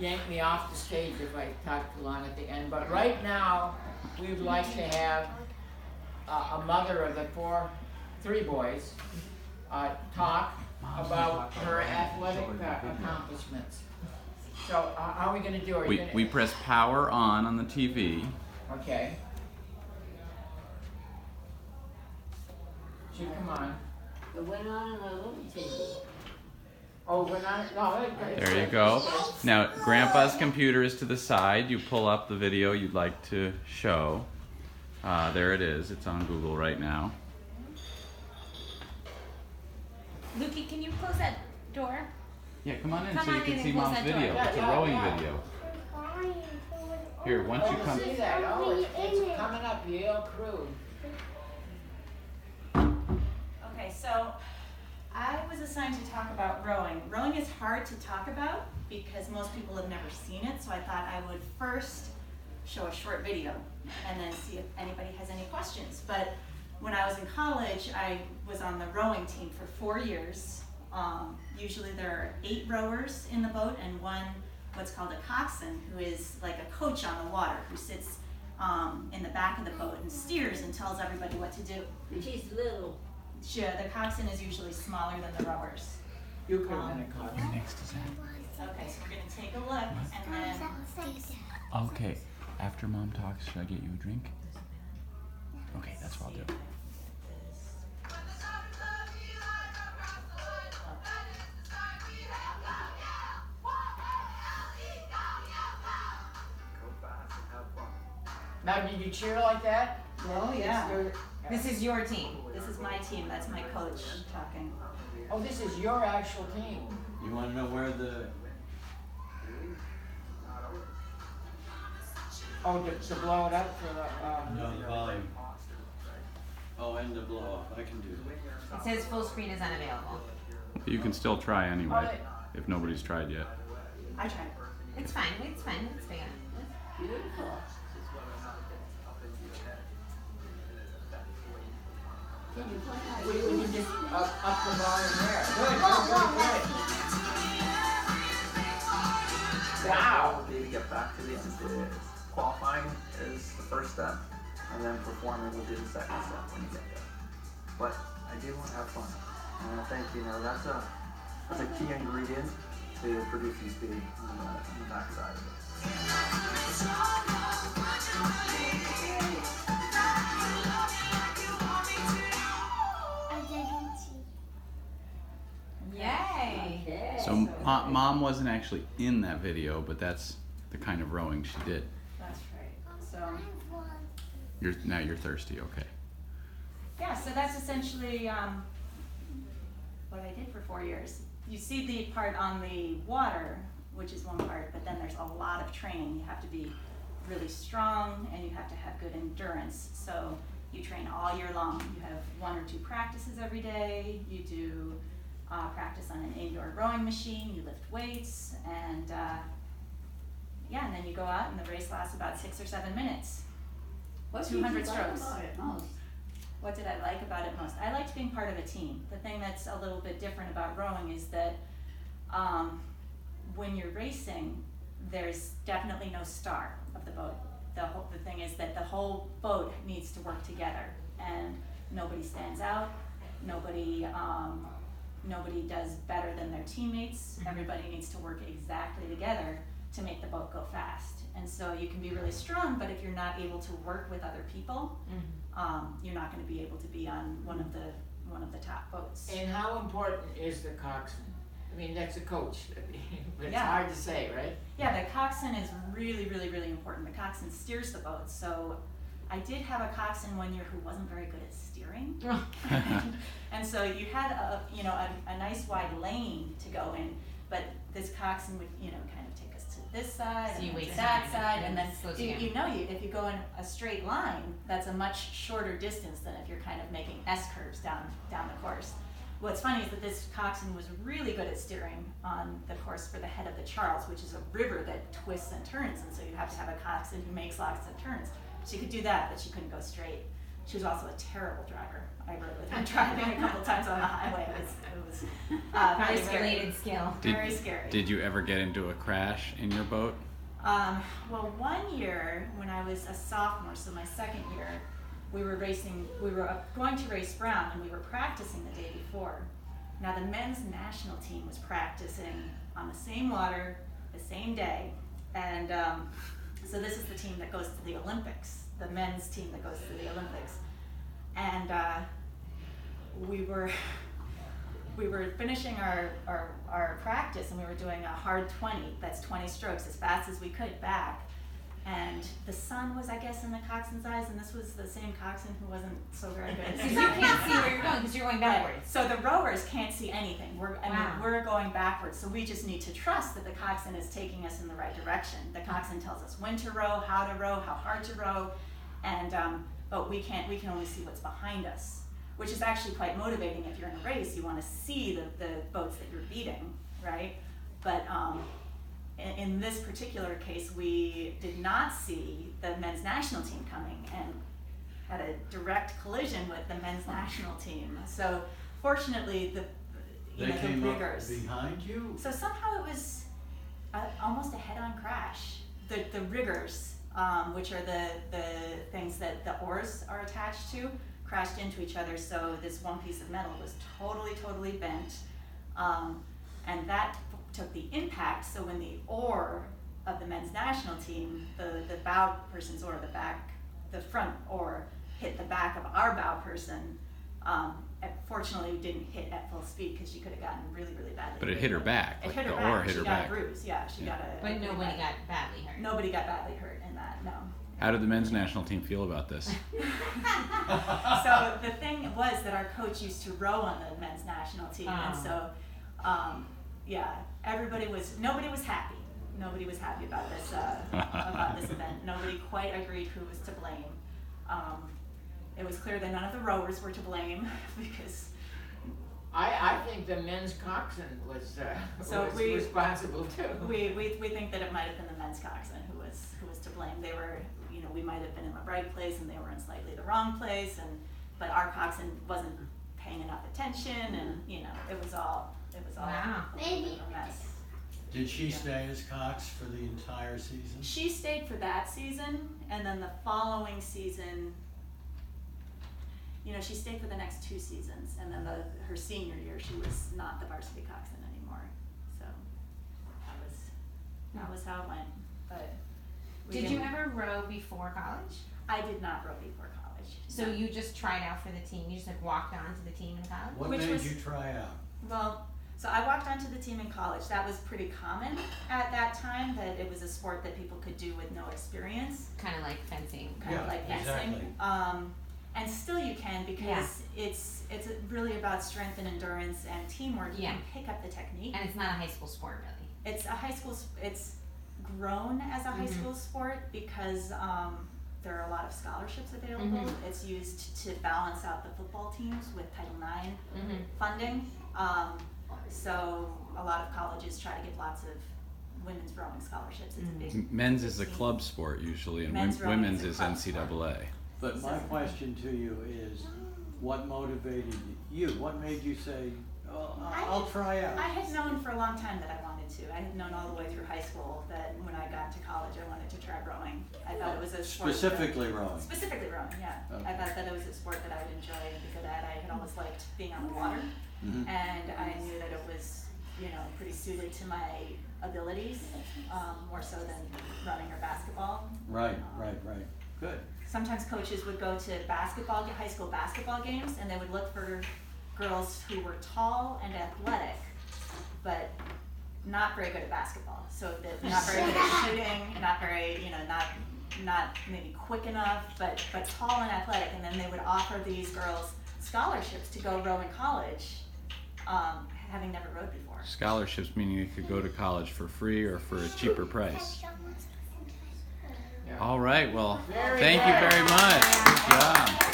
yank me off the stage if I talk too long at the end. But right now, we would like to have a mother of the three boys talk about her athletic accomplishments. So how are we going to do it? We press power on the TV. Okay. Should come on. It went on a little TV. Oh, we're not. No, there you go. Now, Grandpa's computer is to the side. You pull up the video you'd like to show. There it is. It's on Google right now. Lukey, can you close that door? Yeah, come on in Come so you on in can and see close Mom's that door. video. It's a rowing video. Here, once you come. See that? Oh, it's coming up. Yale Crew. Okay, so I was assigned to talk about rowing. Rowing is hard to talk about because most people have never seen it, so I thought I would first show a short video and then see if anybody has any questions. But when I was in college, I was on the rowing team for 4 years. Usually there are 8 rowers in the boat and one what's called a coxswain, who is like a coach on the water, who sits in the back of the boat and steers and tells everybody what to do. She's little. Sure, the coxswain is usually smaller than the rowers. You could have been a coxswain. Next is that. Okay, so we're gonna take a look and then Okay, after Mom talks, should I get you a drink? Okay, that's what I'll do. Now, did you cheer like that? Oh yeah. This is your team. This is my team. That's my coach talking. Oh, this is your actual team. You want to know where the... Oh, to blow it up for the. No, the volume. Oh, and the blow off. I can do that. It says full screen is unavailable. You can still try anyway, if nobody's tried yet. I tried. It's fine. It's fine. It's big enough. Beautiful. Can you point out? We can just up the volume there. Good. Wow. To get back to the end. Qualifying is the first step, and then performing will be the second step when you get there. But I do want to have fun, and I think that's a key ingredient to producing speed on the backside of it. Yay! Okay. So Mom wasn't actually in that video, but that's the kind of rowing she did. That's right. So Now you're thirsty, okay. yeah, so that's essentially what I did for 4 years. You see the part on the water, which is one part, but then there's a lot of training. You have to be really strong and you have to have good endurance. So you train all year long. You have 1 or 2 practices every day. You do practice on an indoor rowing machine. You lift weights, and yeah, and then you go out and the race lasts about 6 or 7 minutes. What 200 did you like strokes. about it most? What did I like about it most? I liked being part of a team. The thing that's a little bit different about rowing is that when you're racing, there's definitely no star of the boat. The thing is that the whole boat needs to work together, and nobody stands out. Nobody does better than their teammates. Everybody needs to work exactly together to make the boat go fast. And so you can be really strong, but if you're not able to work with other people, you're not going to be able to be on one of the top boats. And how important is the coxswain? I mean, that's a coach. It's Yeah. hard to say, right? Yeah, the coxswain is really, really, really important. The coxswain steers the boat. So I did have a coxswain one year who wasn't very good at steering. And so you had a nice wide lane to go in, but this coxswain would, kind of take us to this side So you and then wait to that time side, and and then slows you if you go in a straight line, that's a much shorter distance than if you're kind of making S curves down the course. What's funny is that this coxswain was really good at steering on the course for the head of the Charles, which is a river that twists and turns, and so you have to have a coxswain who makes lots of turns. She could do that, but she couldn't go straight. She was also a terrible driver. I rode with her driving a couple times on the highway. It was very Probably scary. related skill. Very scary. Did you ever get into a crash in your boat? Well, one year when I was a sophomore, so my second year, we were going to race Brown, and we were practicing the day before. Now the men's national team was practicing on the same water, the same day, and so this is the team that goes to the Olympics, the men's team that goes to the Olympics. And we were finishing our practice, and we were doing a hard 20, that's 20 strokes, as fast as we could back. And the sun was, I guess, in the coxswain's eyes, and this was the same coxswain who wasn't so very good at So you can't see where you're going because you're going backwards. So the rowers can't see anything. We're going backwards, so we just need to trust that the coxswain is taking us in the right direction. The coxswain tells us when to row, how hard to row, and but we can only see what's behind us, which is actually quite motivating. If you're in a race, you want to see the boats that you're beating, right? But in this particular case, we did not see the men's national team coming and had a direct collision with the men's national team. So fortunately, the riggers behind you? So somehow it was almost a head-on crash. The riggers, which are the things that the oars are attached to, crashed into each other. So this one piece of metal was totally bent, and that took the impact. So when the oar of the men's national team, the bow person's oar, the front oar hit the back of our bow person, fortunately didn't hit at full speed because she could have gotten really badly. But it hit her back. It hit her the back. oar hit her back. She got a bruise. Yeah, she got a. But nobody got badly hurt. Nobody got badly hurt in that. No. How did the men's national team feel about this? So the thing was that our coach used to row on the men's national team, and so, yeah, nobody was happy. Nobody was happy about this event. Nobody quite agreed who was to blame. It was clear that none of the rowers were to blame because. I think the men's coxswain was responsible too. We think that it might have been the men's coxswain who was to blame. They were, we might have been in the right place and they were in slightly the wrong place, but our coxswain wasn't paying enough attention, and it was all Wow. a mess. Did she stay as cox for the entire season? She stayed for that season, and then the following season, she stayed for the next 2 seasons, and then her senior year, she was not the varsity coxswain anymore. So that was how it went. But Did you ever row before college? I did not row before college. So you just tried out for the team? You just walked on to the team in college? What made you try out? Well, so I walked onto the team in college. That was pretty common at that time, that it was a sport that people could do with no experience. Kind of like fencing. Kind of like fencing. Exactly. And still you can, because it's really about strength and endurance and teamwork. You can pick up the technique. And it's not a high school sport, really. It's grown as a high school sport because there are a lot of scholarships available. It's used to balance out the football teams with Title IX funding. So a lot of colleges try to give lots of women's rowing scholarships. It's a big Men's is a club sport usually, and Men's rowing women's is a is club NCAA. But my question to you is, what motivated you? What made you say, I'll try out? I had known for a long time that I wanted to. I had known all the way through high school that when I got to college, I wanted to try rowing. I thought it was a sport. Specifically rowing? Specifically rowing, yeah. Okay. I thought that it was a sport that I would enjoy and be good at. I had always liked being on the water, and I knew that it was, pretty suited to my abilities, more so than running or basketball. Right. Good. Sometimes coaches would go to high school basketball games, and they would look for girls who were tall and athletic, but not very good at basketball. So not very good at shooting, not very, not maybe quick enough, but tall and athletic. And then they would offer these girls scholarships to go row in college, having never rowed before. Scholarships meaning you could go to college for free or for a cheaper price. Yeah. All right, well, Very thank you good. very much. Good job.